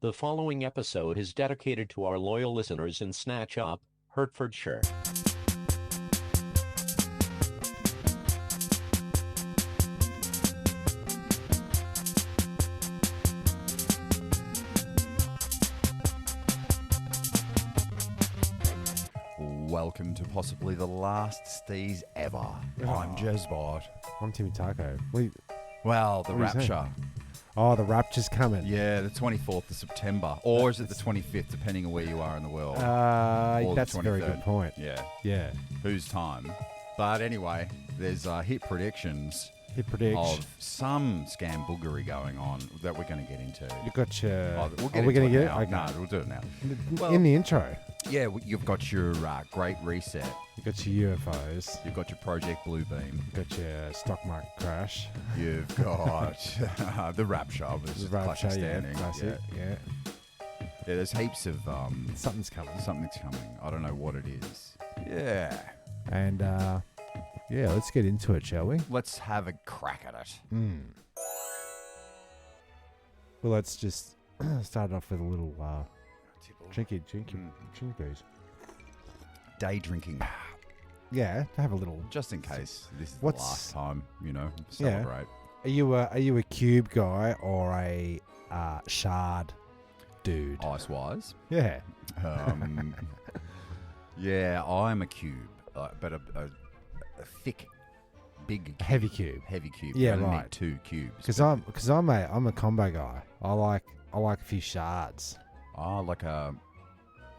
The following episode is dedicated to our loyal listeners in Snatch Up, Hertfordshire. Welcome to possibly the last Steez ever. I'm Jezbot. I'm Timmy Taco. Well, the What are you saying? rapture. Oh, the rapture's coming. Yeah, the 24th of September. Or is it the 25th, depending on where you are in the world? Or That's the a very 23rd. good point. Yeah, Yeah. whose time? But anyway, there's hit predictions He predicts. of some scamboogery going on that we're going to get into. You got your. We'll are get we into going to it get now. it? Okay. No, we'll do it now. Well- In the intro, Yeah, you've got your Great Reset. you got your UFOs. You've got your Project Bluebeam. You got your stock market crash. You've got the rapture, which is The classic rapture, yeah. standing. Classic, yeah. Yeah, there's heaps of Something's coming. something's coming. I don't know what it is. Yeah, And, yeah, let's get into it, shall we? let's have a crack at it. Well, let's just start off with a little drinky booze. Day drinking, Yeah, to have a little. just in case this is What's- the last time, Yeah. celebrate. Are you a cube guy or a shard dude? Ice wise, Yeah. yeah, I'm a cube, but a thick, big, Heavy cube. heavy cube. Yeah, You only right. need 2 cubes. Because I'm a combo guy. I like a few shards. Like a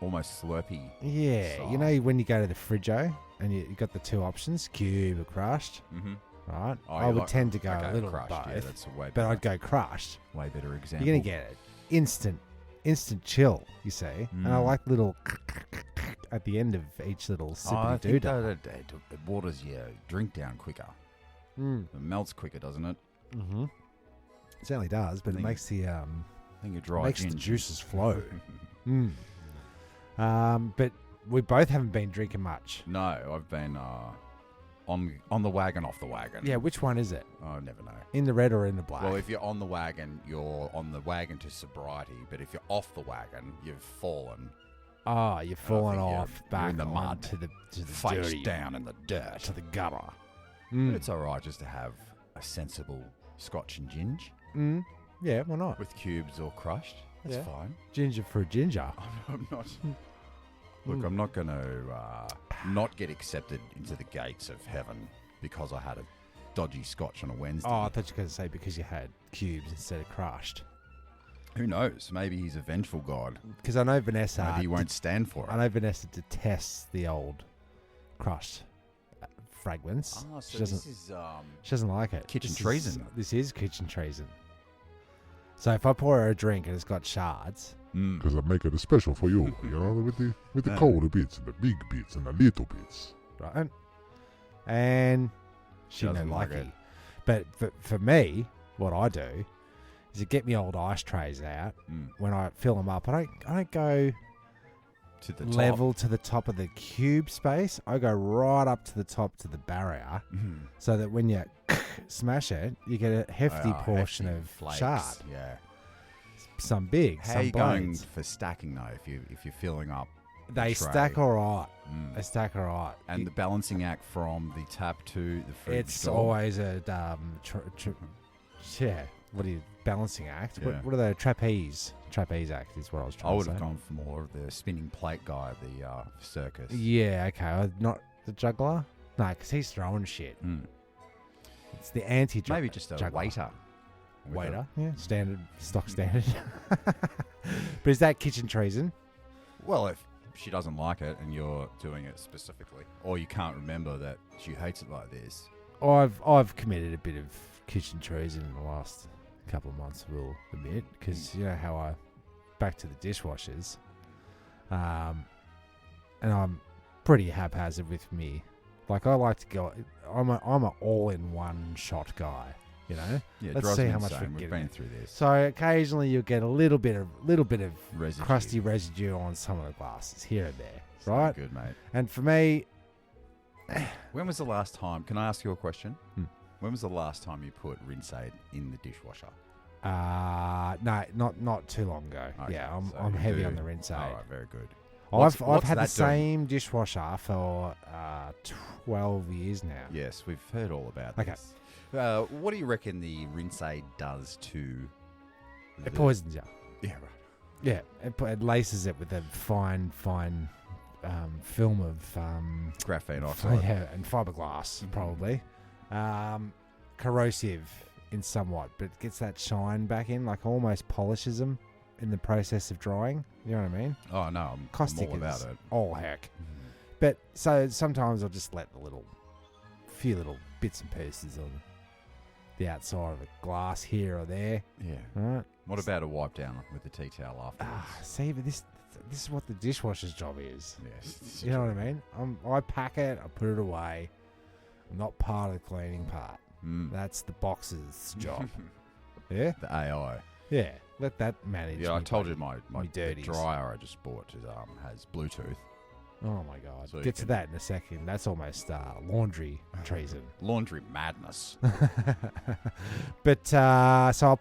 almost slurpy. Yeah, style. you know when you go to the fridgo and you got the two options, cube or crushed, Mm-hmm. right? Oh, I you would like- tend to go Okay, a little crushed, both, yeah, that's a way but better, I'd go crushed. way better example. You're gonna get it instant chill, you see. And I Mm. like little at the end of each little I sippity think doo. that it waters your drink down quicker. It melts quicker, doesn't it? Mm-hmm. It certainly does, but it Think- makes the I think it dry makes the gin. juices flow. But we both haven't been drinking much. No, I've been on the wagon, off the wagon. Yeah, which one is it? I never know. In the red or in the black? Well, if you're on the wagon, you're on the wagon to sobriety. But if you're off the wagon, you've fallen you're falling think you're- off you're back in the mud, onto the face dirty, down in the dirt. to the gutter. But it's all right just to have a sensible scotch and ginger Yeah, why not? with cubes or crushed. That's Yeah. fine. Ginger for a ginger. I'm not. Look, I'm not going to not get accepted into the gates of heaven because I had a dodgy scotch on a Wednesday. Oh, I thought you were going to say because you had cubes instead of crushed. Who knows? Maybe he's a vengeful god. Because I know Vanessa. Maybe he won't stand for it. I know Vanessa detests the old crushed fragments. Ah, she so doesn't. this is She doesn't like it. kitchen This is- treason. This is kitchen treason. So if I pour her a drink and it's got shards, Because I make it special for you, with the cold bits and the big bits and the little bits. right? And she no Doesn't like lucky. it. But for me, what I do is to get me old ice trays out when I fill them up. I don't go to the level to the top of the cube space. I go right up to the top to the barrier, so that when you smash it, you get a hefty portion hefty of flakes. shard. Yeah. Some big, How some are you going bones. for stacking though? If you're filling up, They tray? stack all right. Mm. They stack all right. And the balancing act from the tap to the fridge. It's door. always a yeah. What are you balancing act? Yeah. What are they? Trapeze act is what I was I trying would to have say. gone for more of the spinning plate guy, the circus. Yeah, okay. Not the juggler. No, because he's throwing shit. Mm. It's the anti. Maybe just a juggler. waiter. with Waiter, yeah, standard, stock standard. But is that kitchen treason? well, if she doesn't like it and you're doing it specifically, or you can't remember that she hates it like this. I've committed a bit of kitchen treason in the last couple of months, I will admit, because you know how I back to the dishwashers, and I'm pretty haphazard with me. Like I like to go. I'm a all-in-one shot guy. You know. Yeah, Let's drives see me how much insane. we We've can been get. through this. So occasionally you'll get a little bit of Residue. crusty residue on some of the glasses here and there, It's not right? good, mate. And for me, When was the last time? Can I ask you a question? Hmm. When was the last time you put rinse aid in the dishwasher? No, not too long ago. Okay, Yeah, so I'm you heavy do- on the rinse aid. All right, very good. I've What's had the that doing? same dishwasher for 12 years now. Yes, we've heard all about Okay. this. What do you reckon the rinse aid does to? It poisons you. Yeah, right. Yeah, it laces it with a fine film of Graphene oxide. yeah, and fiberglass probably. Corrosive in somewhat, but it gets that shine back in, like almost polishes them in the process of drying. You know what I mean? Oh no, I'm Caustic all about is it. all heck. But so sometimes I'll just let the few little bits and pieces on the outside of a glass here or there. Yeah. Right? What about a wipe down with the tea towel afterwards? See, but this is what the dishwasher's job is. Yes. You know what I mean? I pack it, I put it away. I'm not part of the cleaning part. Mm. That's the box's job. Yeah? The AI. Yeah. Let that manage. Yeah, I me, told buddy. you my Me dirties. dryer I just bought has Bluetooth. Oh my God. So you Get to can- that in a second. That's almost laundry treason. Laundry madness. But so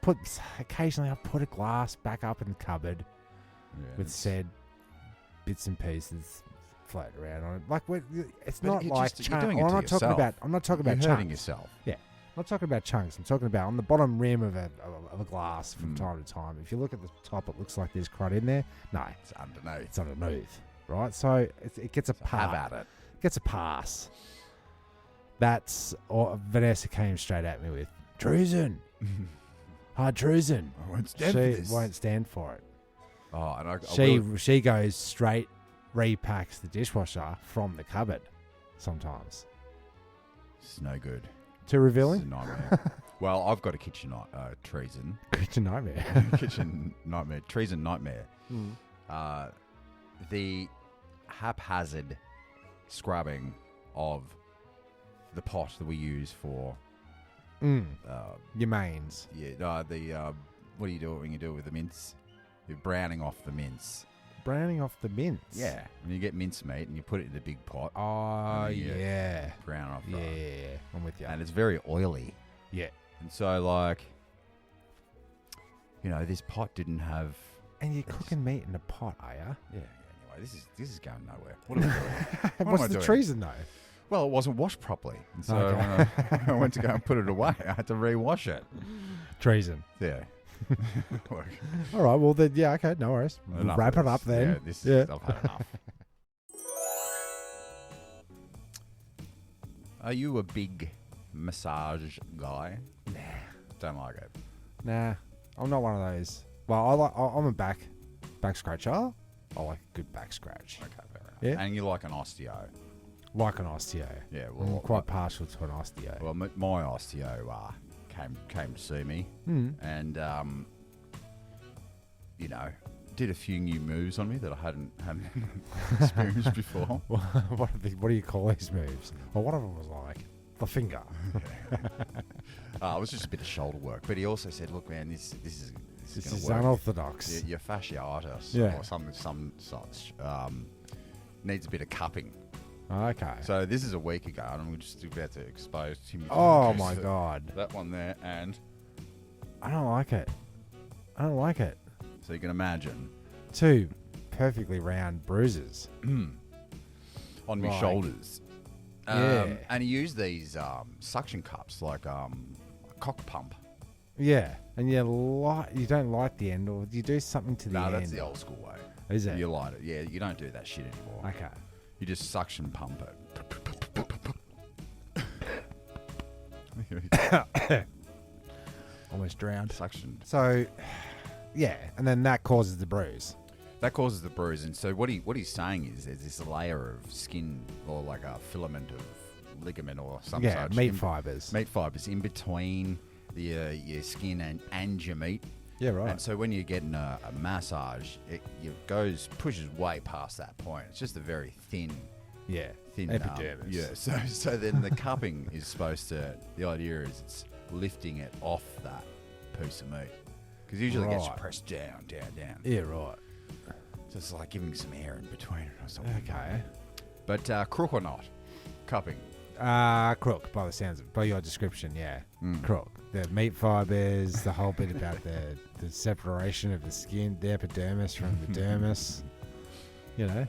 occasionally I'll put a glass back up in the cupboard Yeah, with it's- said bits and pieces floating around on it. Like it's But not it like just- you're doing it I'm to not talking yourself. about. I'm not talking You're about hurting chunks. yourself. I'm not talking about chunks. I'm talking about on the bottom rim of a glass from Mm. time to time. If you look at the top, it looks like there's crud in there. No, It's underneath. it's underneath, right? So it gets a So have pass. at it. Gets a pass. That's Vanessa came straight at me with treason, hard treason. I won't stand She for this. won't stand for it. Oh, and I She will- she goes straight, repacks the dishwasher from the cupboard. Sometimes It's no good. too It's revealing. a nightmare. Well, I've got a kitchen treason. Kitchen nightmare. Kitchen nightmare. Treason nightmare. The haphazard scrubbing of the pot that we use for Your mains. what do you do when you do it with the mince? You're browning off the mince. Browning off the mince. Yeah. When you get mince meat and you put it in a big pot, Oh, And then you yeah. brown off Yeah, that. I'm with you. And it's very oily. Yeah. And so, like, this pot didn't have. And you're cooking meat in a pot, are you? Yeah. Anyway, this is going nowhere. What am I doing? What What's am I the doing? treason, though? Well, it wasn't washed properly, and so Okay. I went to go and put it away. I had to rewash it. Treason. Yeah. Look, All right, well, then, yeah, okay, no worries. enough Wrap of it up this. then. Yeah, this Yeah. is, I've had enough. Are you a big massage guy? Nah. Don't like it. Nah, I'm not one of those. Well, I'm a back scratcher. I like a good back scratch. Okay, fair enough. Yeah. And you like an osteo. Like an osteo. Yeah, I'm well, quite partial to an osteo. well, my osteo came to see me and did a few new moves on me that I hadn't experienced before. What do you call these moves? Well, one of them was like the finger. It was just a bit of shoulder work, but he also said, "Look, man, this is This gonna is work. unorthodox. Your fasciitis Yeah. or some such needs a bit of cupping." Okay. So this is a week ago, and I'm just about to expose him. Oh my god. That one there, and I don't like it. I don't like it. so you can imagine Two perfectly round bruises. on my Like- shoulders. Yeah. And he used these suction cups like a cock pump. Yeah. And you don't light the end, or you do something to the No, end. that's the old school way. Is it? You light it. Yeah, you don't do that shit anymore. Okay. You just suction pump it. Almost drowned. Suction. So, yeah, and then that causes the bruise. That causes the bruise, and so what he's saying is there's this layer of skin or like a filament of ligament or some Yeah, such meat fibers. meat fibers in between your skin and your meat. Yeah, right. And so when you're getting a massage, it pushes way past that point. It's just a very thin yeah. thin Epidermis. yeah. So then the cupping is supposed to. The idea is it's lifting it off that piece of meat because usually it gets Right. pressed down. Yeah, right. So it's like giving some air in between it or something. Okay. But crook or not, cupping. Crook, by the sounds of by your description, yeah. Mm. Crook. The meat fibers, the whole bit about the separation of the skin, the epidermis from the dermis. You know?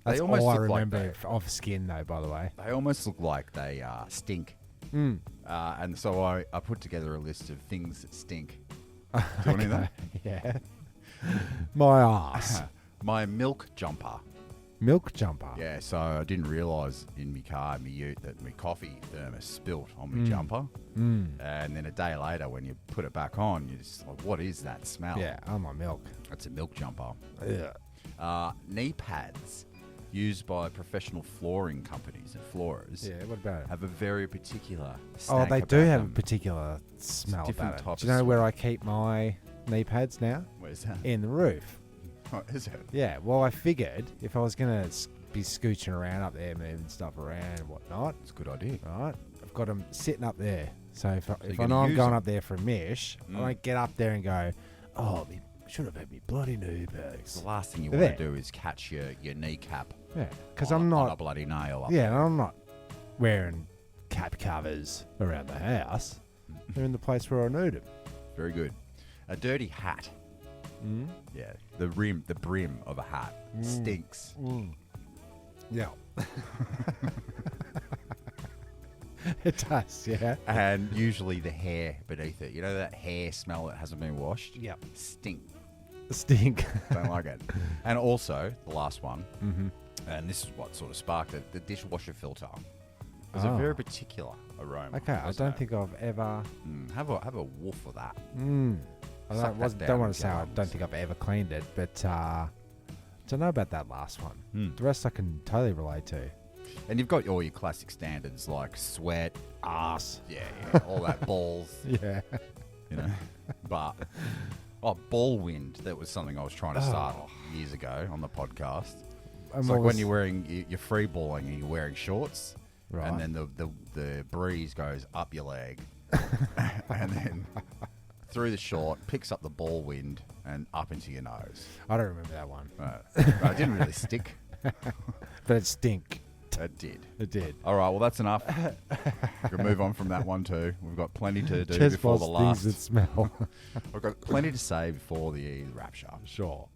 That's almost all I look like remember of skin, though, by the way. They almost look like they stink. Mm. And so I put together a list of things that stink. Do you want any of that? Yeah. My ass. My milk jumper. Milk jumper. Yeah, so I didn't realise in my car, in my ute, that my coffee thermos spilt on my jumper. Mm. And then a day later, when you put it back on, you're just like, what is that smell? Yeah, oh my milk. It's a milk jumper. Yeah. Knee pads used by professional flooring companies and floorers Yeah, what about it? have a very particular Oh, stank they do about have them. a particular smell different about it. type Do you of know where smell. I keep my knee pads now? Where's that? In the roof. Oh, is it? Yeah, well, I figured if I was going to be scooching around up there, moving stuff around and whatnot, It's a good idea. right, I've got them sitting up there. So if you're I gonna know I'm use going them. up there for a mish, I don't get up there and go, oh, me should have had me bloody knee pads. The last thing you They're want to there. do is catch your kneecap. Yeah, because on I'm a- on a not. bloody nail. Up Yeah, there. I'm not wearing cap covers around the house. They're in the place where I need them. Very good. A dirty hat. Mm. Yeah, the brim of a hat stinks. Yeah. It does, yeah. And usually the hair beneath it. You know that hair smell that hasn't been washed? Yep. Stink. Stink. Don't like it. And also, the last one, Mm-hmm. and this is what sort of sparked it, the dishwasher filter. There's Oh. a very particular aroma. Okay, I doesn't don't it? think I've ever. Have a woof of that. I Suck don't, that down don't want with to say your I lungs. don't think I've ever cleaned it, but don't know about that last one. Mm. The rest I can totally relate to. And you've got all your classic standards like sweat, Ass. yeah, all that balls, Yeah. you know. But ball wind, that was something I was trying to start years ago on the podcast. It's like when you're wearing you're free balling and you're wearing shorts, Right. and then the breeze goes up your leg, and then through the short picks up the ball wind and up into your nose. I don't remember that one, It didn't really stick. but it stink. It did. It did. All right, well that's enough. We'll move on from that one too. We've got plenty to do before Jezbot the things last. that smell. We've got plenty to say before the rapture. Sure.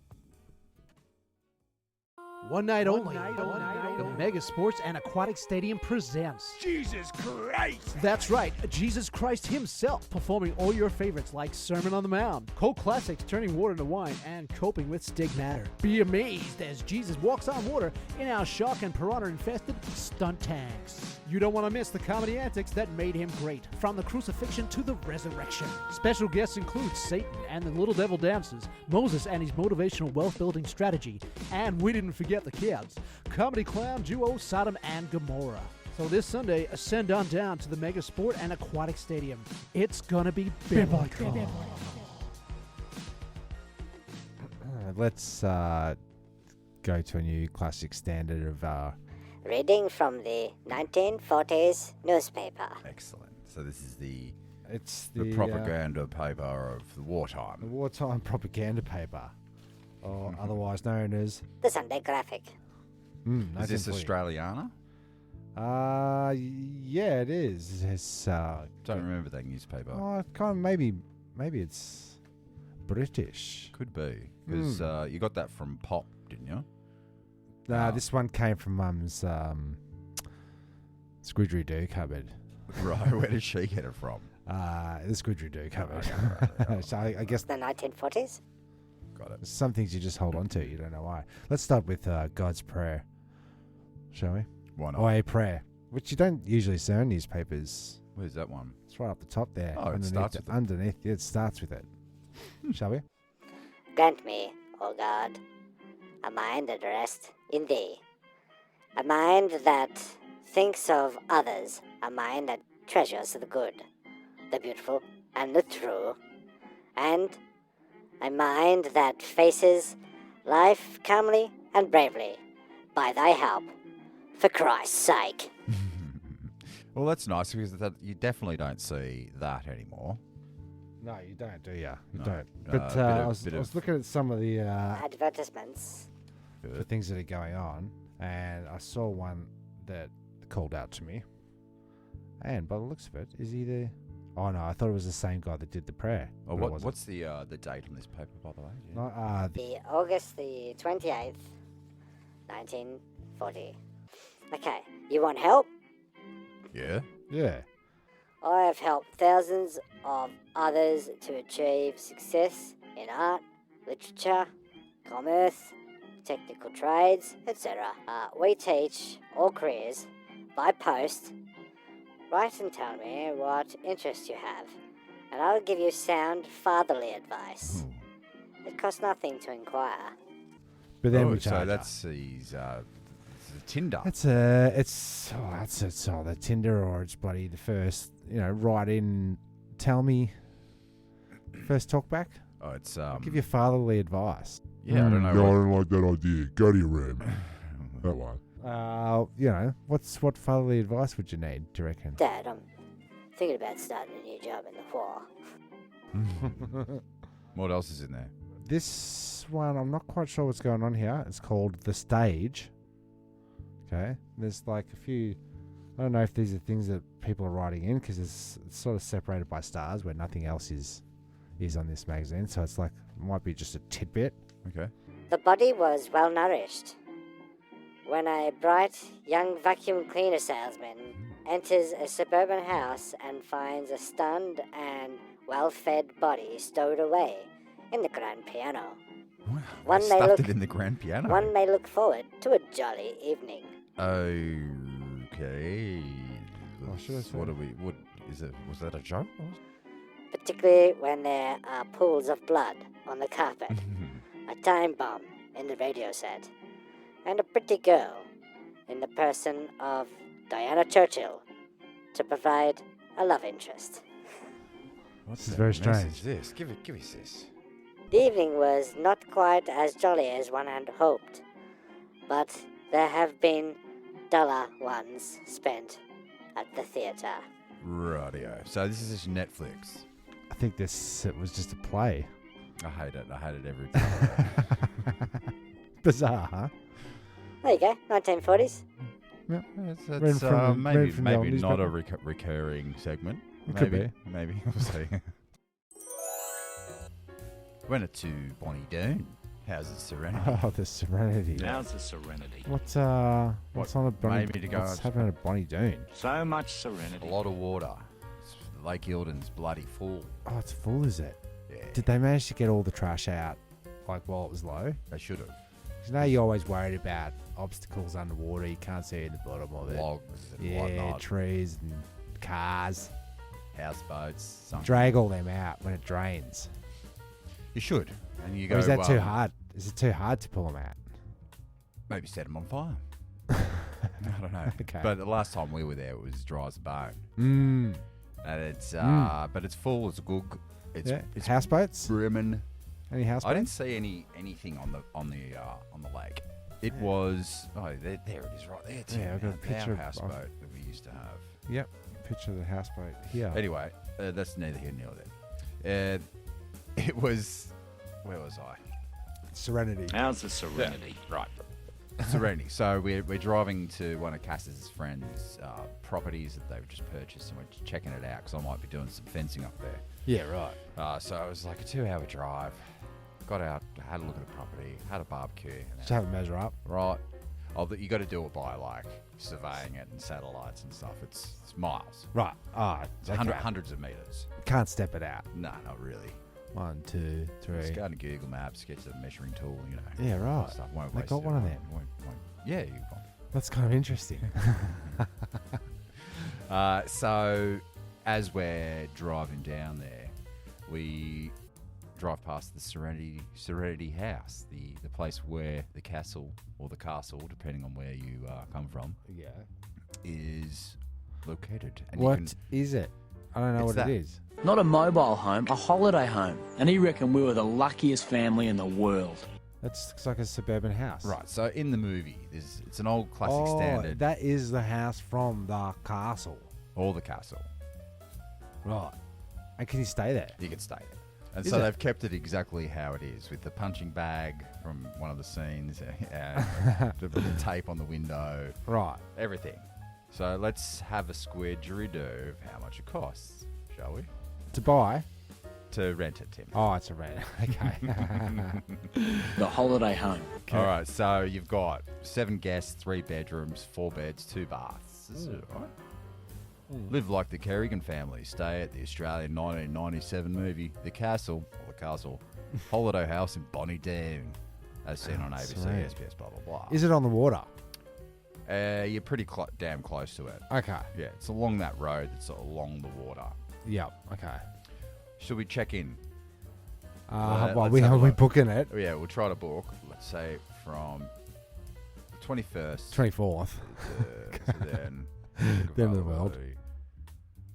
One night only. The Mega Sports and Aquatic Stadium presents Jesus Christ! That's right, Jesus Christ himself performing all your favorites like Sermon on the Mount, Coke Classics turning water into wine, and coping with stigmata. Be amazed as Jesus walks on water in our shark and piranha-infested stunt tanks. You don't want to miss the comedy antics that made him great, from the crucifixion to the resurrection. Special guests include Satan and the Little Devil Dances, Moses and his motivational wealth-building strategy, and we didn't forget the kids, comedy clown duo Sodom and Gomorrah. So this Sunday, ascend on down to the Mega Sport and Aquatic Stadium. It's gonna be biblical. Let's go to a new classic standard of. Reading from the 1940s newspaper. Excellent. So this is the It's the propaganda paper of the the wartime. wartime propaganda paper, or otherwise known as. The Sunday Graphic. Is this Australiana? Yeah, it is. It's Don't remember that newspaper. kind of maybe it's British. Could be because you got that from Pop, didn't you? This one came from Mum's squidgeridoo cupboard. Right. Where did she get it from? The squidgeridoo cupboard. right. So I guess The 1940s. Got it. some things you just hold on to. You don't know why. Let's start with God's prayer, shall we? Why not? Or a prayer, which you don't usually see on newspapers. Where's that one? It's right up the top there. Oh, it starts with it. underneath. Yeah, it starts with it. Shall we? Grant me, O God, a mind at rest in Thee, a mind that thinks of others, a mind that treasures the good, the beautiful, and the true, and a mind that faces life calmly and bravely, by Thy help, for Christ's sake. Well, that's nice because you definitely don't see that anymore. No, you don't, do you? You No. don't. A But bit I of- was bit of- looking at some of the Advertisements. things that are going on, and I saw one that called out to me. And by the looks of it, is he the... Oh, no, I thought it was the same guy that did the prayer. Oh, but it wasn't. what's the date on this paper, by the way? Yeah. No, The August the 28th, 1940. Okay, you want help? Yeah. yeah. I have helped thousands of others to achieve success in art, literature, commerce, technical trades, etc. We teach all careers by post. Write and tell me what interests you have, and I'll give you sound fatherly advice. It costs nothing to inquire. But then Oh, we so charge that's his Tinder. it's the Tinder, or it's bloody the first, write in, tell me, first talk back. Oh, it's Give you fatherly advice. yeah. I don't know. No, I What, don't like that idea. Go to your room. That one. What fatherly advice would you need, do you reckon? Dad, I'm thinking about starting a new job in the war. what else is in there? This one, I'm not quite sure what's going on here. It's called The Stage. Okay. There's like a few... I don't know if these are things that people are writing in, because it's sort of separated by stars where nothing else is on this magazine. So it's like, might be just a tidbit. Okay. The body was well nourished. When a bright young vacuum cleaner salesman enters a suburban house and finds a stunned and well-fed body stowed away in the grand piano, One may Stuffed look- it in the grand piano. one may look forward to a jolly evening. Okay. What should I say? What are we? What is it? Was that a joke? Particularly when there are pools of blood on the carpet, a time bomb in the radio set, and a pretty girl in the person of Diana Churchill to provide a love interest. What's This is that very message strange. This. Give us this. The evening was not quite as jolly as one had hoped, but there have been duller ones spent at the theatre. Radio. So this is just Netflix. I think it was just a play. I hate it. I hate it every time. Bizarre, huh? There you go, 1940s. Yeah. It's Read from the- read maybe from the old not a newspaper. recurring segment. It could maybe. Maybe. We'll see. Went to Bonny Doon. How's it, Serenity? Oh, the Serenity. How's the serenity? What's on a Bonny? made me to go What's out- happening at Bonny Doon? So much serenity. A lot of water. Lake Eildon's bloody full. Oh, it's full, is it? Yeah. Did they manage to get all the trash out, like while it was low? They should have. 'Cause you know you're always worried about obstacles underwater. You can't see the bottom of it. Logs and Yeah, whatnot. trees and cars. Houseboats. Something. Drag all them out when it drains. You should. And you go. Or is that too hard? Is it too hard to pull them out? Maybe set them on fire. I don't know. Okay. But the last time we were there, it was dry as a bone. Mm. And it's but it's full. It's good. It's Yeah. it's Houseboats? brimming. Any houseboats? I didn't see anything on the lake. It was there it is right there too. Yeah, I've got a picture our of- houseboat that we used to have. Yep. Picture of the houseboat here. Anyway, that's neither here nor there. It was where was I? Serenity. How's the serenity? Right. Serenity. So we're driving to one of Cass's friends' properties that they've just purchased, and we're checking it out because I might be doing some fencing up there. Yeah, right. So it was like a 2-hour drive. Got out, had a look at the property, had a barbecue. And Just have a measure up. right. You got to do it by like surveying it and satellites and stuff. It's miles. Right. It's Okay. hundreds of meters. Can't step it out. No, not really. 1, 2, 3. Just go to Google Maps, get the measuring tool, Yeah, right. Stuff. Won't They waste got it. one of them. Won't. Yeah, you got. That's kind of interesting. So, as we're driving down there, we drive past the Serenity House, the place where the castle, or the castle, depending on where you come from, Yeah. is located. And What is it? I don't know It's what that. it is. Not a mobile home, a holiday home. And he reckoned we were the luckiest family in the world. It's like a suburban house. Right, so in the movie, it's an old classic standard, That is the house from the castle. or the castle. Right. And can you stay there? You can stay there. And Is so it? they've kept it exactly how it is, with the punching bag from one of the scenes, the tape on the window, Right. everything. So let's have a squidgeridoo of how much it costs, shall we? To buy? To rent it, Tim. Oh, it's a rent. Okay. The holiday home. All right, so you've got 7 guests, 3 bedrooms, 4 beds, 2 baths. This is all right. Live like the Kerrigan family. Stay at the Australian 1997 movie, The Castle, Holiday House in Bonny Doon, as seen on ABC, Sweet. SBS, blah, blah, blah. Is it on the water? You're pretty damn close to it. Okay. Yeah, it's along that road. It's along the water. Yep. Okay. Should we check in? Well, let's we're have a look. booking it. Oh, yeah, we'll try to book, let's say, from the 21st 24th. to then... The end of the world.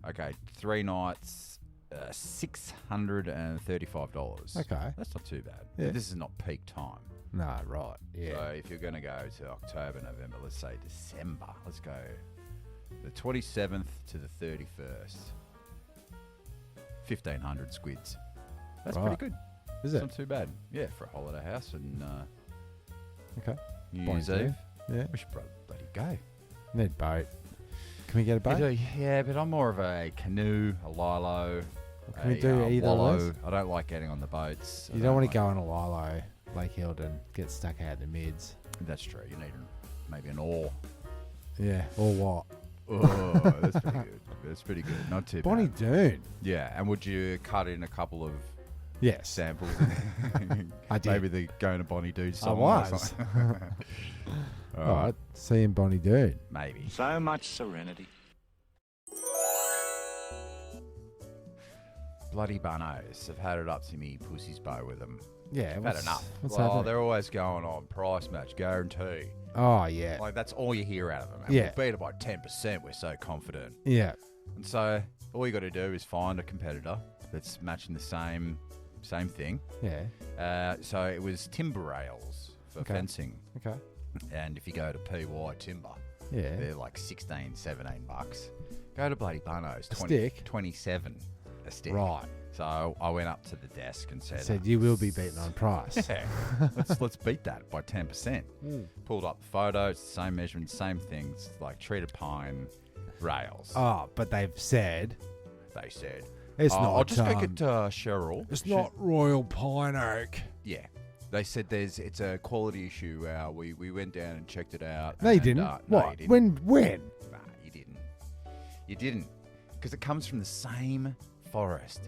Okay, 3 nights, $635. Okay. That's not too bad. Yeah. This is not peak time. No, right. Yeah. So if you're going to go to October, November, let's say December, let's go the 27th to the 31st. 1,500 squids. That's Right. pretty good. Is It's it? not too bad. Yeah, for a holiday house and Okay. New Bonny Year's Doon. Eve. Yeah. We should bloody go. Need boat. Can we get a boat? Yeah, but I'm more of a canoe, a lilo. Can we do either of wallow. those? I don't like getting on the boats. You don't want to go on a lilo, Lake Hildon, get stuck out in the mids. That's true. You need maybe an oar. Yeah. Or what? Oh, that's pretty good. That's pretty good. Not too Bonny bad. Doon. Yeah, and would you cut in a couple of Yes. samples? I did. Maybe the Going to Bonny Doon I song. or was. something. All right. See you in Bonny Doon. Maybe. So much serenity. Bloody bunnos. I've had it up to me pussy's bow with them. Yeah. I've had enough. What's Well, happening? they're always going on price match guarantee. Oh, yeah. Like that's all you hear out of them. And Yeah. we'll beat it by 10%. We're so confident. Yeah. And so all you got to do is find a competitor that's matching the same thing. Yeah. So it was timber rails for Okay. fencing. Okay. And if you go to PY Timber, Yeah. they're like 16, 17 bucks. Go to bloody Bunnos. A stick? 27 a stick. Right. So I went up to the desk and said, Said you will be beaten on price. yeah, let's beat that by 10%. Pulled up the photos, same measurement, same things, like treated pine rails. Oh, but they've said They said. it's not. I'll just go get Cheryl. It's not Royal Pine Oak. Yeah. They said it's a quality issue. We went down and checked it out. No, you and, didn't. No, What? you didn't. When? Nah, you didn't. You didn't. Because it comes from the same forest.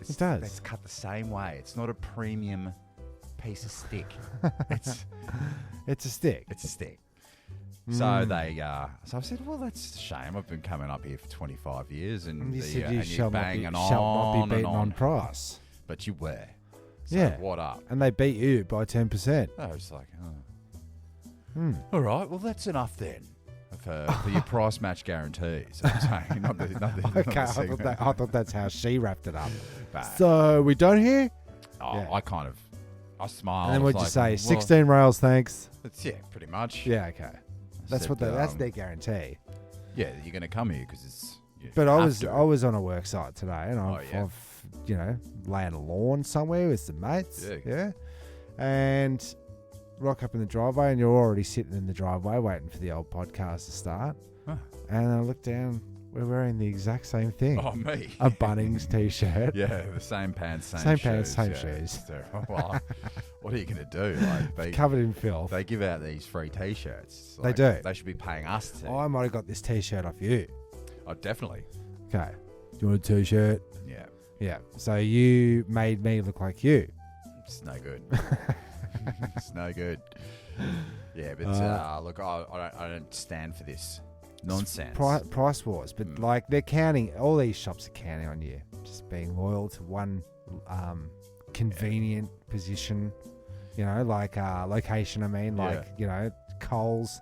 It does. It's cut the same way. It's not a premium piece of stick. it's It's a stick. it's a stick. So so I said, well, that's a shame. I've been coming up here for 25 years, and You the, said and you you're shall not be, banging shall not be on beaten and on on. price. But you were. So Yeah. what up? And they beat you by 10%. I was like, all right, well, that's enough then for your price match guarantees. I'm saying, not the Okay, segment. I thought that's how she wrapped it up. But, So we done here? yeah. I smiled. And then I was what'd you like, say? well, 16 rails, thanks. yeah, pretty much. Yeah, okay. That's said, what that's their guarantee. Yeah, you're going to come here because it's. But I was on a work site today, and Oh, I've laying a lawn somewhere with some mates. Yeah. And rock up in the driveway, and you're already sitting in the driveway waiting for the old podcast to start. Huh. And I look down, we're wearing the exact same thing. Oh, me. A Bunnings t-shirt. Yeah, the same pants, Same shoes. pants, same yeah. shoes. So, well, what are you going to do? Like they Covered in filth. they give out these free T-shirts. They Like, do. They should be paying us to. I might have got this t-shirt off you. Oh, definitely. Okay. Do you want a t-shirt? Yeah, Yeah. So you made me look like you. it's no good. It's no good. Yeah, but look, I don't stand for this nonsense. Price wars, but like they're counting. All these shops are counting on you just being loyal to one convenient position. Like location. I mean, like Coles.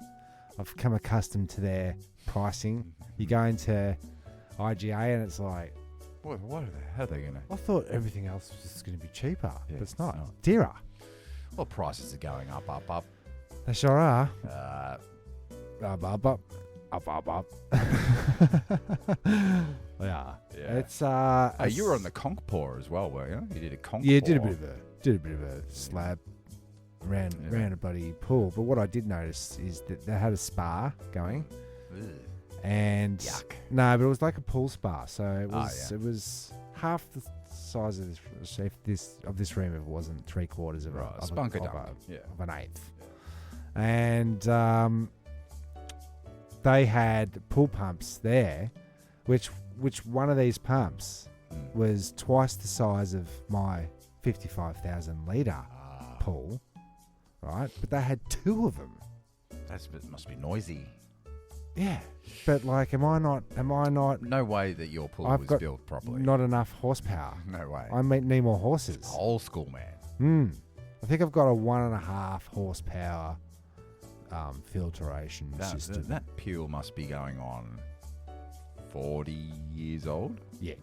I've come accustomed to their pricing. You go into IGA and it's like, How are they going to? I thought everything else was just going to be cheaper, Yeah, but it's not. it's not. Dearer. Well, prices are going up. They sure are. Uh, Up. Yeah. Yeah. It's hey, you were on the conch pour as well, were you? You did a conch pour. Yeah, did a bit of a slab round a bloody pool. But what I did notice is that they had a spa going. And Yuck. no, but it was like a pool spa, so it Oh, was yeah. it was half the size of this room if it wasn't 3/4 of, Right, a, of, a, spunk a of, dunk. a, Yeah. of an eighth. And they had pool pumps there, which one of these pumps was twice the size of my 55,000 litre pool, right? But they had 2 of them. That must be noisy. Yeah, but like, am I not? No way that your pool I've was got built properly. Not enough horsepower. No way. I need more horses. Old school, man. I think I've got a 1.5 horsepower filtration system. That pool must be going on 40 years old. Yeah.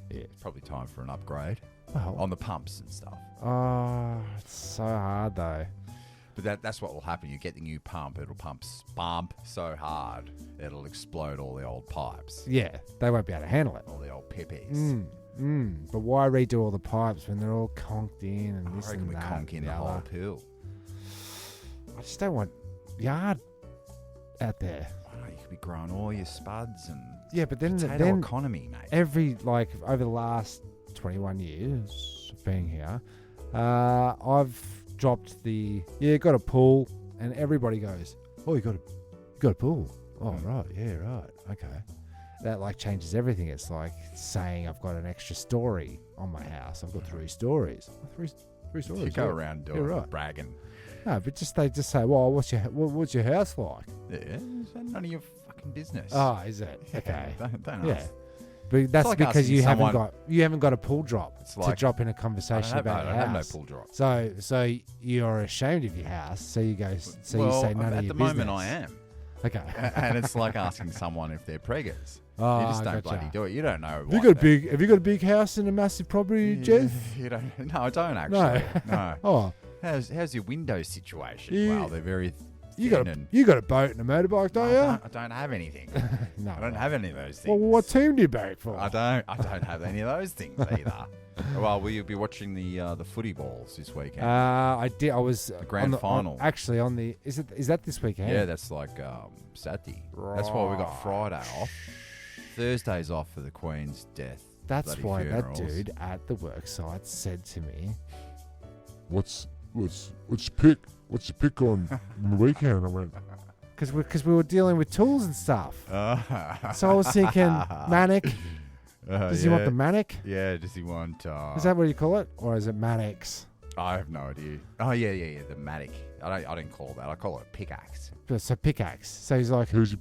It's probably time for an upgrade Well, on the pumps and stuff. oh, it's so hard though. But that's what will happen. You get the new pump, it'll pump so hard it'll explode all the old pipes, Yeah, they won't be able to handle it. all the old pippies. But why redo all the pipes when they're all conked in and I this reckon and we that? conk in and the whole other? pool. I just don't want yard out there. Wow, you could be growing all your spuds and Yeah, but then potato economy, mate. every over the last 21 years of being here, I've dropped got a pool, and everybody goes, oh, you got a pool. Oh, right, yeah, right, okay. That like changes everything. It's like saying I've got an extra story on my house. I've got 3 stories. Three stories. You go yeah. around Yeah, doing right. bragging. No, but they just say, well, what's your house like? Yeah, it's none of your fucking business. Oh, is it? Yeah, Okay. don't Yeah. ask. But that's like because asking you someone- haven't got a pool drop It's to like- drop in a I conversation don't about your have no house. pool drop. So you're ashamed of your house. So you go. So well, you say none of at your the business. moment I am. Okay. And it's like asking someone if they're preggers. Oh, You just don't gotcha. bloody do it. You don't know. Have you got a big house and a massive property, Jeff? You don't. No, I don't actually. No. Oh, How's your window situation? You- Well, they're very you thin got and you got a boat and a motorbike, don't you? I don't have anything. No. I don't have any of those Well, things. what team do you boat for? I don't have any of those things either. Well, will you be watching the footy balls this weekend? I did. I was the grand final. Actually, on the is that this weekend? yeah, that's like Saturday. That's why we got Friday off. Thursday's off for the Queen's death. That's bloody why funerals. that dude at the work site said to me, What's your pick on the weekend? I went, because we were dealing with tools and stuff. So I was thinking, manic. Does he want the manic? Yeah, does he want... Is that what you call it, or is it manics? I have no idea. Oh, yeah, the Matic. I didn't call it that. I call it a pickaxe. So pickaxe. So he's like, who's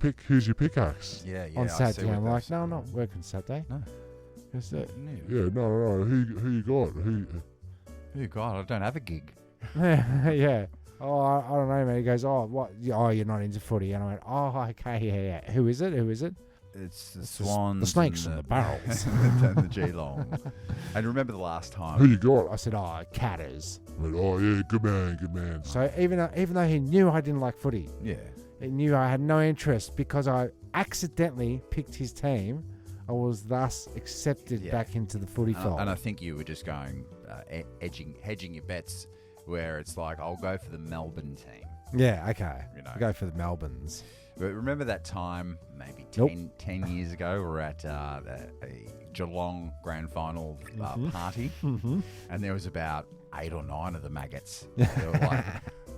your pickaxe? Yeah. on I see Saturday. what I'm they're like, no, I'm saying. not working Saturday. No. Is it? Yeah, no. Who you got? Oh, God, I don't have a gig. Yeah. Oh, I don't know, man. He goes, oh, what? Oh, you're not into footy. And I went, oh, okay, yeah. Who is it? It's the It's swans. the snakes and and the barrels. and the Geelong. And remember the last Who time? you got? I said, oh, Catters. I went, oh yeah, good man. So even though he knew I didn't like footy, Yeah. he knew I had no interest because I accidentally picked his team. I was thus accepted Yeah. back into the footy fold. And I think you were just going, hedging your bets, where it's like, I'll go for the Melbourne team. Yeah, okay. You know. I'll go for the Melbournes. But remember that time, maybe Nope. 10 years ago, we were at a Geelong grand final party, and there was about 8 or 9 of the maggots. They were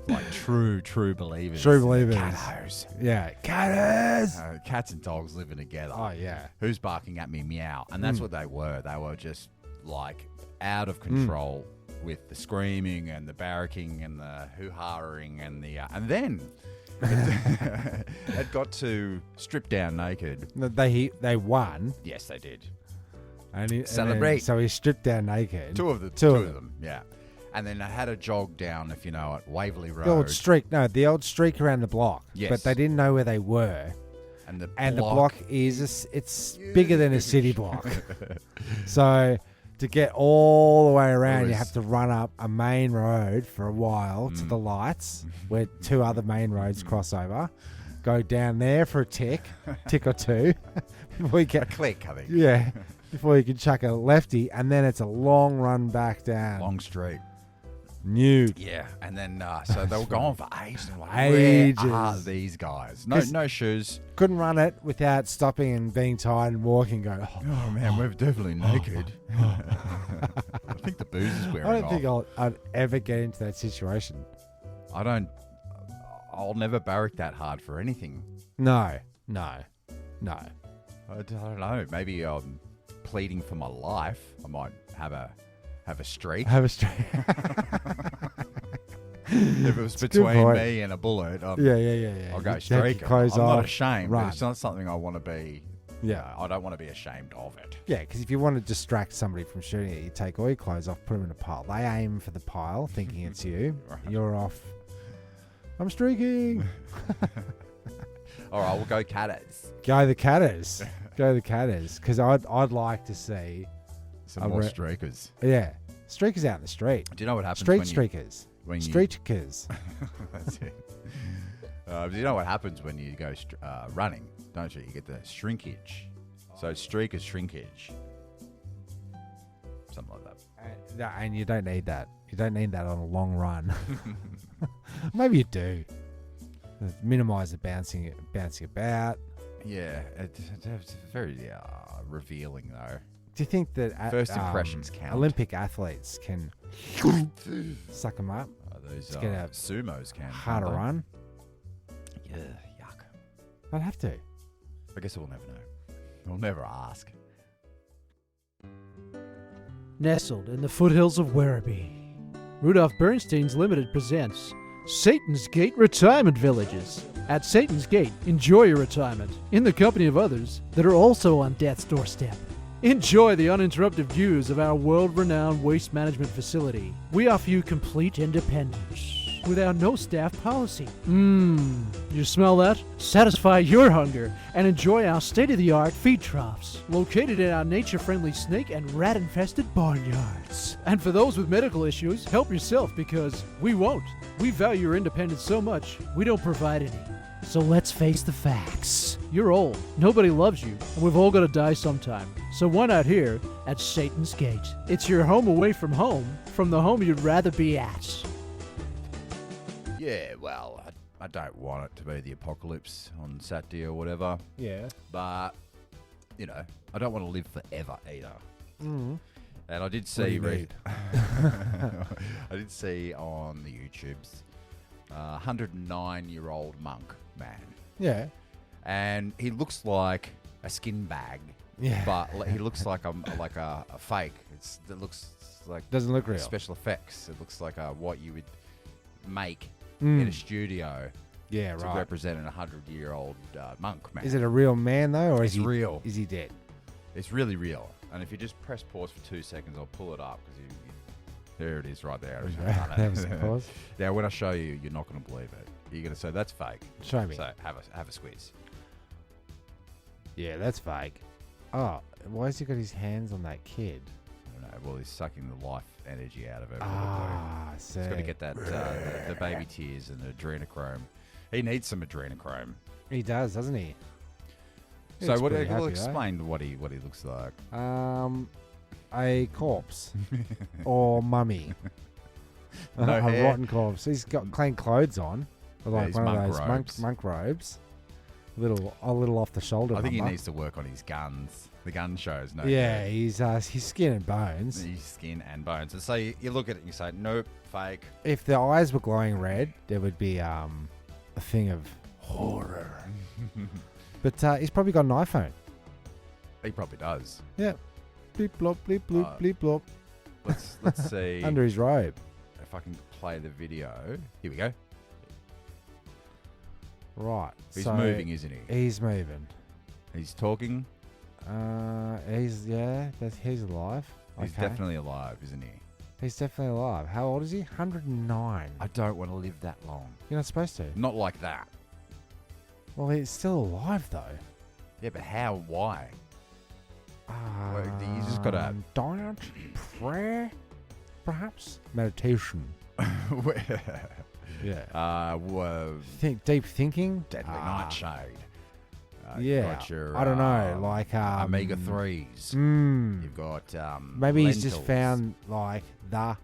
like true believers. True believers. Catos. Yeah, Catters. Cats and dogs living together. Oh, yeah. Who's barking at me? Meow. And that's what they were. They were just like out of control with the screaming and the barracking and the hoo-haing and and then it got to strip down naked. No, they won. Yes, they did. Celebrate. So he stripped down naked. Two of them. Yeah. And then they had a jog down, if you know it, Waverley Road. The old streak around the block. Yes. But they didn't know where they were. And the block is it's bigger than a city block. So to get all the way around, you have to run up a main road for a while to the lights, where 2 other main roads cross over. Go down there for a tick or two, before you a get click, I think. yeah, before you can chuck a lefty, and then it's a long run back down. Long street. Nude. Yeah, and then so they were gone for ages. And like, Ages. where are these guys? No, 'Cause- no shoes. Couldn't run it without stopping and being tired and walking. Going, Oh man, we're definitely naked. I think the booze is wearing I don't off. think I'd ever get into that situation. I'll never barrack that hard for anything. No. I don't know. Maybe pleading for my life. I might have a streak. Have a straight. If it was It's a good between point. me and a bullet, Yeah. I'll go You take your streak. I'm clothes not off, ashamed. run. But it's not something I want to be. Yeah. I don't want to be ashamed of it. Yeah, because if you want to distract somebody from shooting it, you take all your clothes off, put them in a pile. They aim for the pile, thinking it's you. Right. You're off. I'm streaking. All right, we'll go catters. Go the Catters. Go the Catters. Because I'd like to see, Some I more re- streakers. yeah, streakers out in the street. Do you know what happens Street when you... streakers. when you- Streakers. That's it. Do you know what happens when you go running, don't you? You get the shrinkage. So streak is shrinkage. Something like that. No, and you don't need that. You don't need that on a long run. Maybe you do. Minimise the bouncing about. Yeah, it's very revealing though. Do you think that First impressions count. Olympic athletes can suck them up? Those To get a sumos can. Harder can't they? run? Yeah, yuck. I'd have to. I guess we'll never know. We'll never ask. Nestled in the foothills of Werribee, Rudolph Bernstein's Limited presents Satan's Gate Retirement Villages. At Satan's Gate, enjoy your retirement in the company of others that are also on death's doorstep. Enjoy the uninterrupted views of our world-renowned waste management facility. We offer you complete independence with our no-staff policy. You smell that? Satisfy your hunger and enjoy our state-of-the-art feed troughs, located in our nature-friendly snake and rat-infested barnyards. And for those with medical issues, help yourself because we won't. We value your independence so much, we don't provide any. So let's face the facts. You're old, nobody loves you, and we've all got to die sometime. So why not here at Satan's Gate? It's your home away from the home you'd rather be at. Yeah, well, I don't want it to be the apocalypse on Saturday or whatever, Yeah. but, you know, I don't want to live forever either. Mm. And I did What do see, you need? I did see on the YouTubes, 109-year-old monk man, Yeah. and he looks like a skin bag, Yeah. but he looks like a fake. It looks like Doesn't look real. special effects. It looks like what you would make Mm. in a studio Yeah, to right. represent an 100-year-old monk man. Is it a real man though, or It's is he real. Is he dead? It's really real. And if you just press pause for 2 seconds, I'll pull it up because there it is right there. That was a pause. Yeah, when I show you, you're not going to believe it. You're going to say that's fake. Show me. So have a squeeze. Yeah, that's fake. Oh, why has he got his hands on that kid? I don't know. Well, he's sucking the life energy out of it. Ah, see. He's got to get that the baby tears and the adrenochrome. He needs some adrenochrome. He does, doesn't he? He So looks what? pretty We'll happy, though. explain what he looks like. A corpse or mummy. No a hair. rotten corpse. He's got clean clothes on, like his one of monk those robes. monk robes. A little off the shoulder. I think he number. needs to work on his guns. The gun shows. No. Yeah, good. he's skin and bones. His skin and bones. And so you look at it and you say, nope, fake. If the eyes were glowing red, there would be a thing of horror. But he's probably got an iPhone. He probably does. Yeah. Bleep blop, bleep bloop, bleep blop. Let's see Under his robe. if I can play the video. Here we go. Right. He's so moving, isn't he? He's moving. He's talking. He's alive. He's Okay. definitely alive, isn't he? He's definitely alive. How old is he? 109. I don't want to live that long. You're not supposed to. Not like that. Well, he's still alive though. Yeah, but how? Why? You just gotta- diet, prayer, perhaps meditation. Yeah. Deep thinking. Deadly nightshade. Yeah. Got your, I don't know. Like omega 3s. Mm, You've got maybe he's just lentils. found like the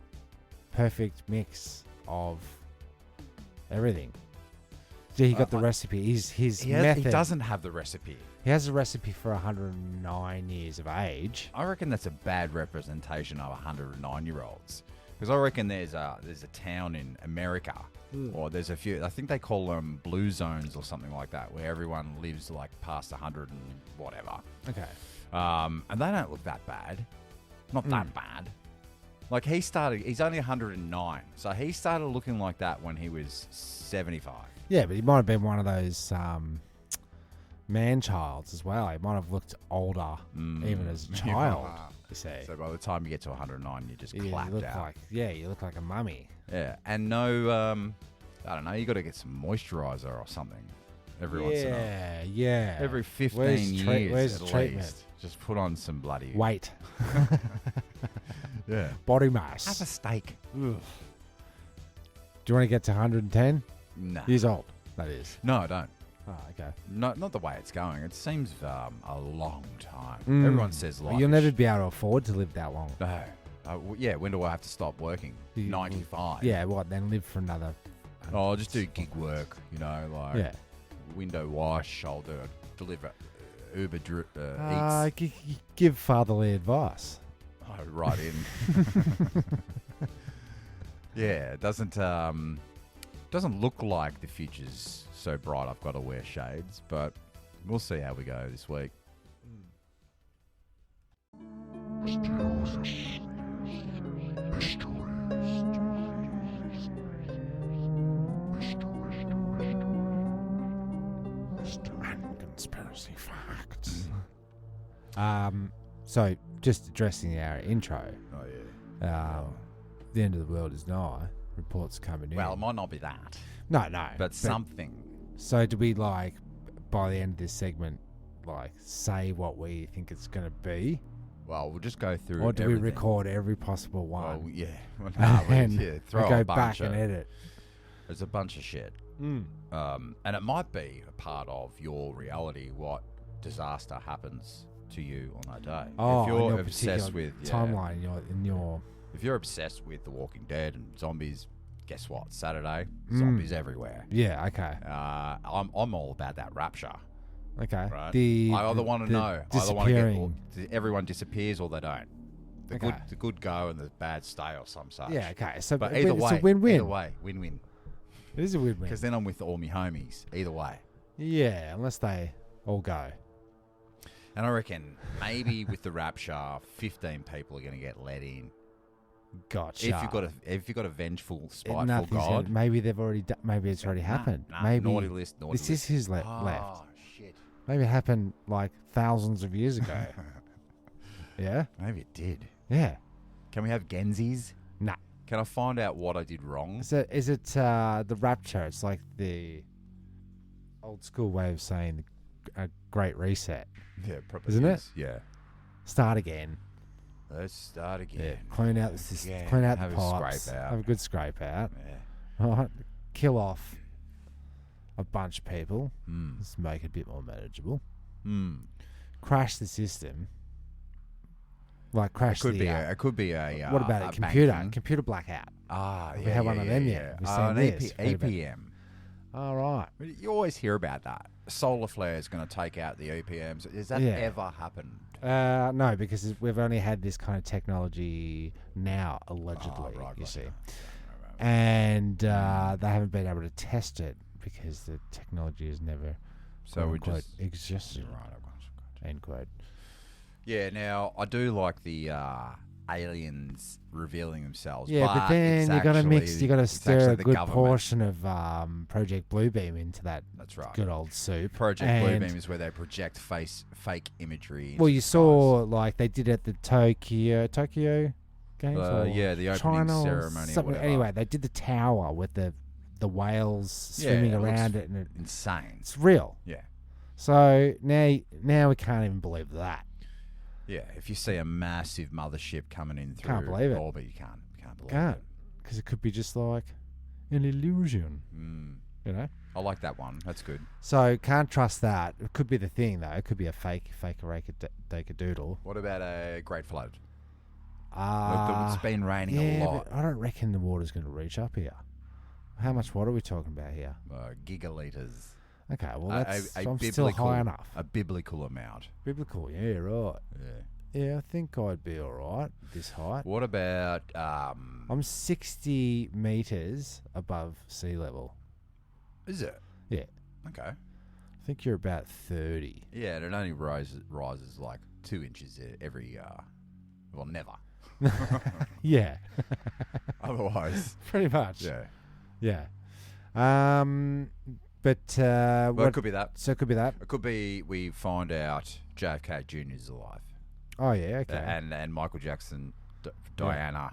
perfect mix of everything. Yeah, he got the recipe. His method. He doesn't have the recipe. He has a recipe for 109 years of age. I reckon that's a bad representation of 109-year-olds. Because I reckon there's a town in America, or there's a few. I think they call them blue zones or something like that, where everyone lives like past 100 and whatever. Okay. And they don't look that bad. Not that bad. Like he's only 109, so he started looking like that when he was 75. Yeah, but he might have been one of those man-childs as well. He might have looked older even as a child. You see. So by the time you get to 109, you're just you clapped look out. you look like a mummy. Yeah, and no, I don't know, you got to get some moisturizer or something every once in a while. Yeah. Every 15 Where's years the at treatment? least. Just put on some bloody... Weight. Yeah. Body mass. Have a steak. Ugh. Do you want to get to 110 Nah. years old? That is. No, I don't. Oh, okay. Not the way it's going. It seems a long time. Mm. Everyone says life. You'll never be able to afford to live that long. No. Yeah, when do I have to stop working? 95. Yeah, what? Then live for another... Oh, I'll just do gig work, like window wash, I'll deliver Uber Eats. Give fatherly advice. Oh, right in. Yeah, it doesn't look like the future's so bright I've got to wear shades, but we'll see how we go this week. Conspiracy facts. So just addressing our intro. Oh yeah. The end of the world is nigh. Reports coming in. Well, it might not be that, no, but something. So do we by the end of this segment, say what we think it's going to be? Well, we'll just go through. Or do everything. we record every possible one? Well, yeah. Well, no, and throw go a bunch back of, and edit. There's a bunch of shit. And it might be a part of your reality what disaster happens to you on that day. Oh, if in you're your obsessed particular with timeline in your if you're obsessed with The Walking Dead and zombies, guess what? Saturday, zombies everywhere. yeah, okay. I'm all about that rapture. Okay. Right? I I either want to know. I either want to disappearing. get everyone disappears or they don't. The Okay. good go and the bad stay or some such. Yeah, okay. So But either way, it's a win-win. Either way, win-win. It is a win-win. Because then I'm with all my homies. Either way. Yeah, unless they all go. And I reckon maybe with the rapture, 15 people are going to get let in. Gotcha. If you've got a vengeful, spiteful Nothing's God. maybe they've already. Maybe it's already happened. Maybe naughty list. this is his left. Oh shit. Maybe it happened thousands of years ago. Yeah. Maybe it did. Yeah. Can we have Genzies? Nah. Can I find out what I did wrong? Is it the rapture? It's like the old school way of saying a great reset. Yeah, probably Isn't it? Yeah. Start again. Let's start again. Clean out the system. Again. Clean out Have the a pipes. scrape out. Have a good scrape out. Yeah. All right. Kill off a bunch of people. Mm. Let's make it a bit more manageable. Mm. Crash the system. Crash It the. could be a. What about a a computer? banking. Computer blackout. Ah, Have yeah. we had yeah, one of yeah, them yeah. yet? We've An seen this. APM. All right. You always hear about that. Solar flare is going to take out the APMs. Has that Yeah. ever happened? No, because we've only had this kind of technology now, allegedly. Oh, right, you see, Right. and they haven't been able to test it because the technology has never, So we quote, just existed. Right. End quote. Yeah. Now I do like the aliens revealing themselves. Yeah, but then it's you got to mix. actually- You got to it's stir actually a the good government. portion of Project Bluebeam into that. That's right. Good old soup. Project And- Bluebeam is where they project fake imagery. Well, into you the saw they did at the Tokyo games. or yeah, the opening China or ceremony or something. whatever. Anyway, they did the tower with the whales swimming it looks around it, and insane. it's real. Yeah. So now we can't even believe that. Yeah, if you see a massive mothership coming in through Can't believe it. orbit, you can't believe Can't, it. because it could be just like an illusion, Mm. you know. I like that one. That's good. So can't trust that. It could be the thing though. It could be a fake doodle. What about a great flood? It's been raining yeah, a lot. but I don't reckon the water's going to reach up here. How much water are we talking about here? Gigaliters. Okay, well, that's a I'm still high enough. A biblical amount. Biblical, yeah, right. Yeah. Yeah, I think I'd be all right this height. What about... I'm 60 metres above sea level. Is it? Yeah. Okay. I think you're about 30. Yeah, and it only rises like 2 inches every... well, never. Yeah. Otherwise... Pretty much. Yeah. Yeah. But Well, it could be that. So it could be that. It could be we find out JFK Jr. is alive. Oh yeah, okay. And Michael Jackson, Diana,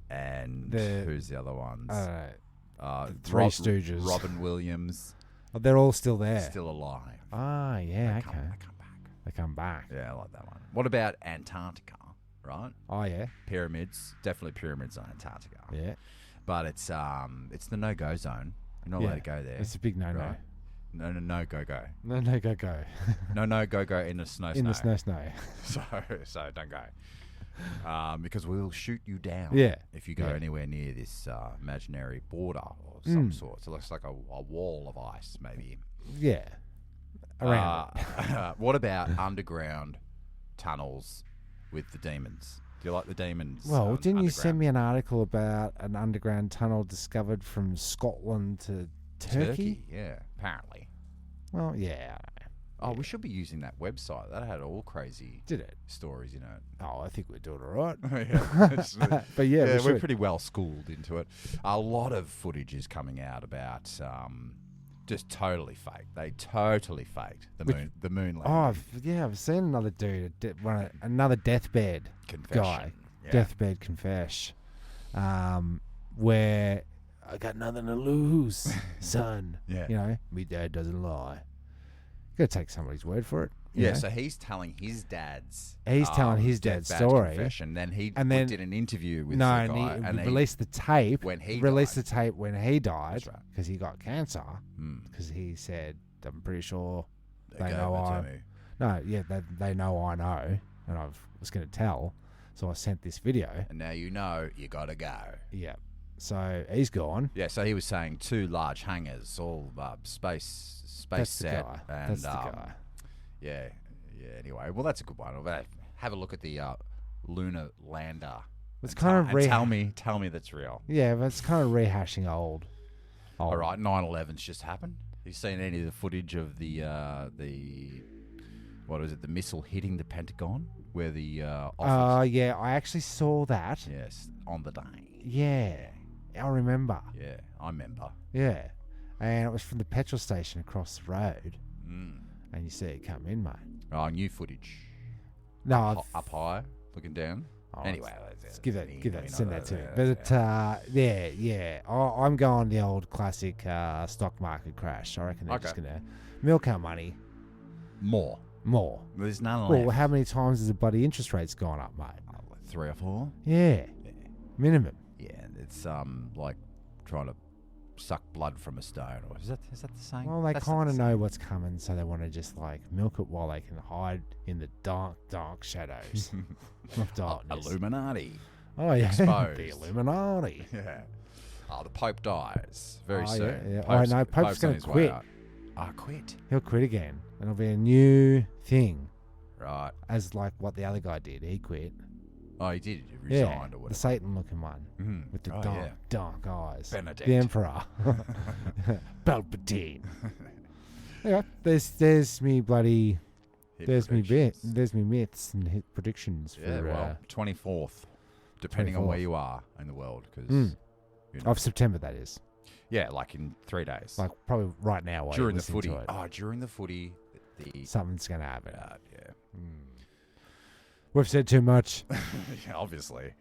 and who's the other ones? The Three Stooges. Robin Williams. Oh, they're all still there. Still alive. Ah, yeah, They okay. come back. They come back. Yeah, I like that one. What about Antarctica? Right? Oh yeah. Pyramids. Definitely pyramids on Antarctica. Yeah. But it's the no-go zone. You're not allowed to go there. It's a big no-no. Right? No, go-go. No, go. No, go in the snow. In the snow. So don't go. Because we'll shoot you down. Yeah. If you go anywhere near this imaginary border of some sort. So it looks like a wall of ice, maybe. Yeah. Around what about underground tunnels with the demons? Do you like the demons? Well, didn't you underground? send me an article about an underground tunnel discovered from Scotland to Turkey? Yeah, apparently. Well, yeah. Oh, we should be using that website. That had all crazy Did it? stories, you know. Oh, I think we're doing all right. Yeah. But yeah, we we're should. pretty well schooled into it. A lot of footage is coming out about just totally fake. They totally faked the moon landing. Oh, I've seen another dude, another deathbed Confession. guy, Yeah. deathbed confess, where I got nothing to lose, son. Yeah. You know, me dad doesn't lie. You gotta take somebody's word for it. you Yeah, know? so he's telling his dad's telling his dad's deathbed story. confession. Then he And then- did an interview with No, the and guy, he and released the tape. when he released died. the tape when he died That's right. because he got cancer. Hmm. Because he said, "I'm pretty sure They they gave know it to I." me. No, yeah, they know I know, and I was going to tell, so I sent this video. And now you know you gotta go. Yeah, so he's gone. Yeah, so he was saying 2 large hangars, all space That's the set, guy. and That's the guy. yeah. Anyway, well, that's a good one. Have a look at the lunar lander. It's and kind of tell me that's real. Yeah, but it's kind of rehashing old. All right, 9/11's just happened. Have you seen any of the footage of the what is it? The missile hitting the Pentagon, where the office. Yeah, I actually saw that. Yes, on the day. Yeah, I remember. Yeah, I remember. Yeah, and it was from the petrol station across the road, Mm. and you see it come in, mate. Oh, new footage. No, Up high, looking down. Oh, Anyway, let's give that, send that to me. Yeah. But yeah. I'm going the old classic stock market crash. I reckon they're just gonna milk our money More. There's none Well, left. how many times has the bloody interest rates gone up, mate? 3 or 4. Yeah, minimum. Yeah, it's like trying to suck blood from a stone. Or is that the saying? Well, they That's not kind of the know what's coming, so they want to just like milk it while they can hide in the dark shadows of darkness. Illuminati. Oh yeah, Exposed. the Illuminati. Yeah. Oh, the Pope dies very Oh, soon. yeah. Oh, no, Pope's on gonna his way quit. out. Quit. He'll quit again, and it'll be a new thing, Right. as like what the other guy did. He quit. Oh, he did. He Yeah, resigned or the whatever. Satan-looking one Mhm. with the Oh, dark, yeah. dark eyes. Benedict. The Emperor, Palpatine. Yeah, there's me bloody. Hit There's me predictions. there's me myths and hit predictions Yeah, for well, 24th, depending on 24th. where you are in the world. Because of September, that is. yeah, like in 3 days. Like probably right now while during you're the listening footy. to it. Oh, during the footy. Something's gonna happen. Yeah. We've said too much. Yeah, obviously.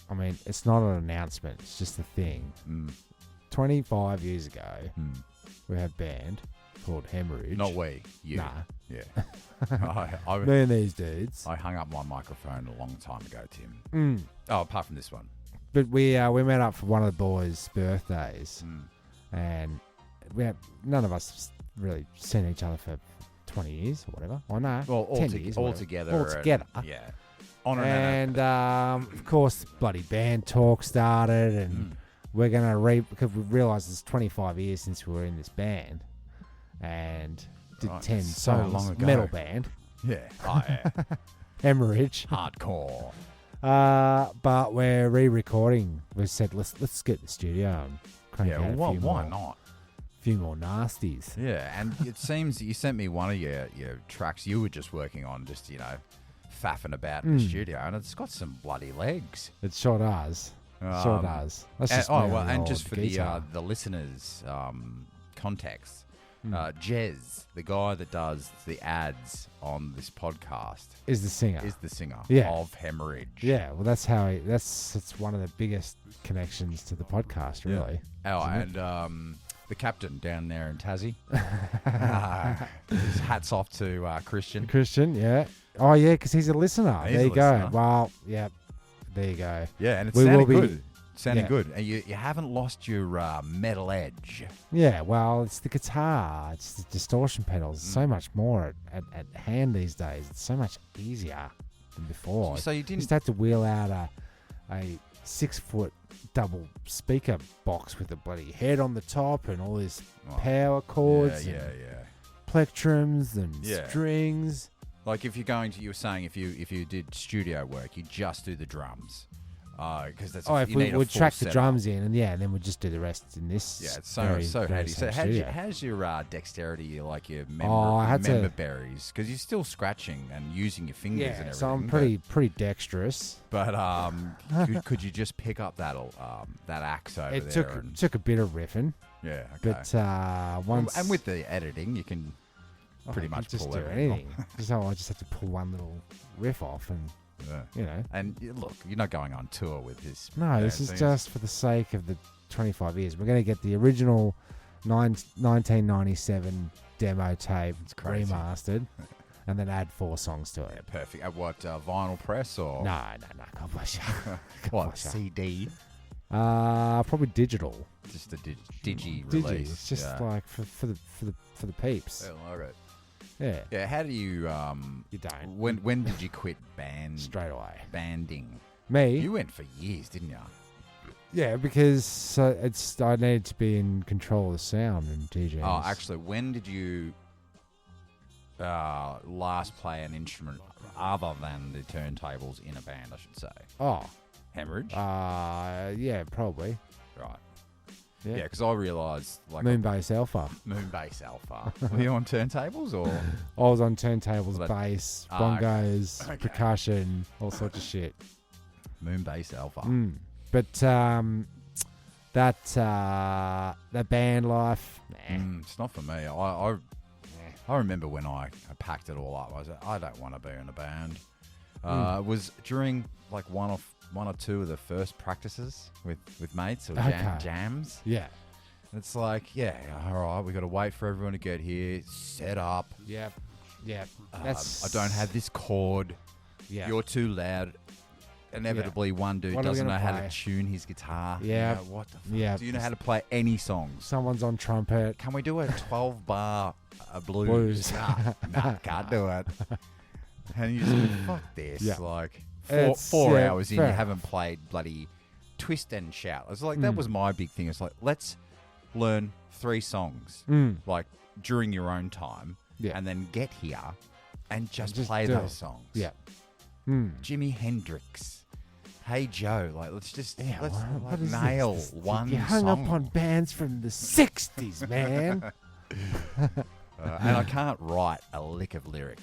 I mean, it's not an announcement. It's just a thing. 25 years ago, we had a band called Hemorrhage. Not we. You. Nah. Yeah. Me and these dudes. I hung up my microphone a long time ago, Tim. Oh, apart from this one. But we met up for one of the boys' birthdays, and none of us really seen each other for 20 years or whatever. Or no, Well, 10 years. all whatever. together. All together. Yeah. On And of course, bloody band talk started, and we're gonna because we realised it's 25 years since we were in this band, and did Right, 10 so songs. long ago. Metal band, Yeah. Oh, yeah. hemorrhage. Hardcore. But we're re-recording. We said let's get in the studio and crank out a Well, few why more, not? few more nasties. Yeah, and it seems that you sent me one of your tracks you were just working on, just, faffing about in the studio, and it's got some bloody legs. It sure does. Sure does. That's just And just for guitar. the listeners' context, Jez, the guy that does the ads on this podcast, is the singer. is the singer Yeah. of Hemorrhage. Yeah, well, that's how it's one of the biggest connections to the podcast, really. Oh, and the captain down there in Tassie. Hats off to Christian. Christian, yeah. Oh, yeah, because he's a listener. He's there a you go. listener. Well, yeah, there you go. Yeah, and it's We will sounding be- good. Sounding yeah. good. And you haven't lost your metal edge. Yeah, well, it's the guitar, it's the distortion pedals. It's so much more at hand these days. It's so much easier than before. So you You didn't... just had to wheel out a 6-foot double speaker box with a bloody head on the top and all this power chords Yeah, and yeah. plectrums and Yeah. strings. Like if you're going to... You were saying if you did studio work, you just do the drums. Because that's... If you we need a would full track the setup. drums in, and then we'd just do the rest in this. Yeah, it's very, so very handy. So same how's studio. your dexterity, like your I had to- member berries? Because you're still scratching and using your fingers and Yeah, everything. so I'm pretty dexterous. But could you just pick up that axe over It there? and, took a bit of riffing, yeah, okay. but once And with the editing, you can pretty you much just pull do everything anything. So I just had to pull one little riff off, and Yeah. And look, you're not going on tour with this. no, this is just for the sake of the 25 years. We're going to get the original 1997 demo tape crazy. remastered, and then add 4 songs to Yeah, it. perfect. At what, vinyl press or No, God bless you. God what, bless you. CD? Probably digital. Just a digi Digi. release. It's just like for the peeps. Yeah, all right. Yeah. Yeah, how do you You don't. when did you quit Straight away. banding? Me? You went for years, didn't you? Yeah, because I needed to be in control of the sound and DJs. Oh, actually, when did you last play an instrument other than the turntables in a band, I should say? Oh, Hemorrhage? yeah, probably. Right. Yeah. Yeah, because I realised, like... Moonbase Alpha. Moonbase Alpha. Were you on turntables, or...? I was on turntables, Well, that- bass, okay. bongos, Okay. percussion, all sorts of shit. Moonbase Alpha. But that band life, It's not for me. I remember when I packed it all up. I was like, I don't want to be in a band. It was during like one or two of the first practices with mates or Okay. jams. yeah. It's like, yeah, all right, we got to wait for everyone to get here, set up. Yep. I don't have this chord. Yeah. You're too loud. Inevitably, one dude What are we doesn't know gonna how play? to tune his guitar. Yeah. You know, what the fuck? Yeah. Do you know how to play any songs? Someone's on trumpet. Can we do a 12-bar blues? Blues. Nah, can't do it. And you just go, fuck this. Yeah. Like, It's, four yeah, hours in, fair you enough. haven't played bloody Twist and Shout. It's like, that was my big thing. It's like, let's learn 3 songs, like, during your own time, Yeah. and then get here and just just play do those it. songs. Yeah. Jimi Hendrix. Hey Joe, like let's just let's what like, is nail this? one You hung song. up on bands from the 60s, man. And I can't write a lick of lyric.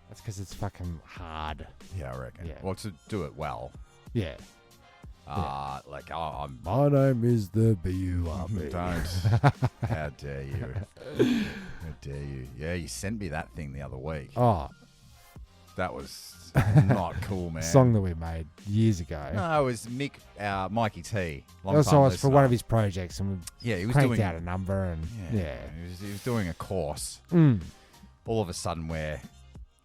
That's because it's fucking hard. Yeah, I reckon. Yeah. Well, to do it well. Yeah. Like I'm. My name is the B.U.R.B. Don't. How dare you? How dare you? Yeah, you sent me that thing the other week. Oh, That was not cool, man. song that we made years ago. No, it was Mikey T. Also, it's for one of his projects, and we Yeah, he was cranked doing. out a number, and yeah. He was doing a course. All of a sudden, we're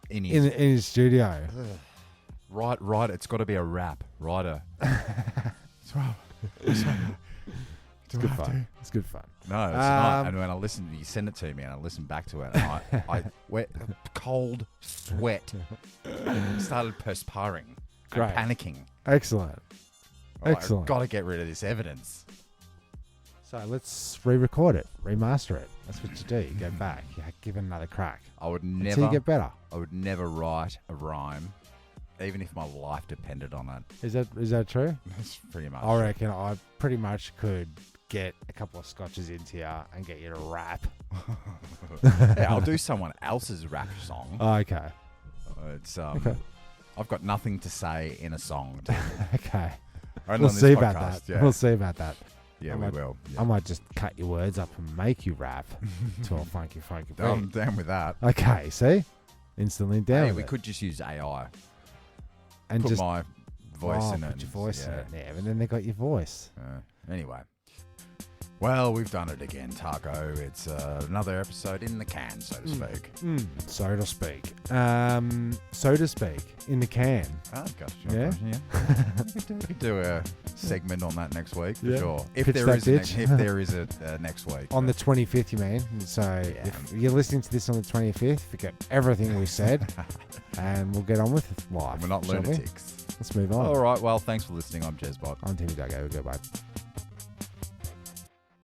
in his In his studio. Right. It's got to be a rap. Writer. It's good fun. It's good fun. No, it's not. And when I listen, you send it to me, and I listen back to it, and I wet, cold sweat, started perspiring, Great. and panicking. Excellent. I've Excellent. got to get rid of this evidence. So let's re-record it, remaster it. That's what you do. You go back. You give it another crack. I would Until you never. get better. I would never write a rhyme, even if my life depended on it. Is that true? That's pretty much. I reckon I pretty much could get a couple of scotches into you and get you to rap. Yeah, I'll do someone else's rap song. Okay. It's Okay. I've got nothing to say in a song. Okay. Only We'll on this see about podcast, that. Yeah, We'll see about that. yeah, I we might- will. I Yeah. might just cut your words up and make you rap to a funky beat. I'm down with that. Okay, see? Instantly down. Hey, with we it. could just use AI. and Put just my voice in it. put your voice yeah. in it there, and then they got your voice. Anyway. Well, we've done it again, Taco. It's another episode in the can, so to speak. So to speak. So to speak. In the can. Oh, gosh. Yeah? We could do a segment on that next week, for Yeah. sure. If Pitch there that is bitch. if there is a next week. On the 25th, you mean? So if you're listening to this on the 25th, forget everything we said, and we'll get on with life. We're not shall we? lunatics. Let's move on. All right. Well, thanks for listening. I'm Jezbot. I'm Timmy Taco. Goodbye.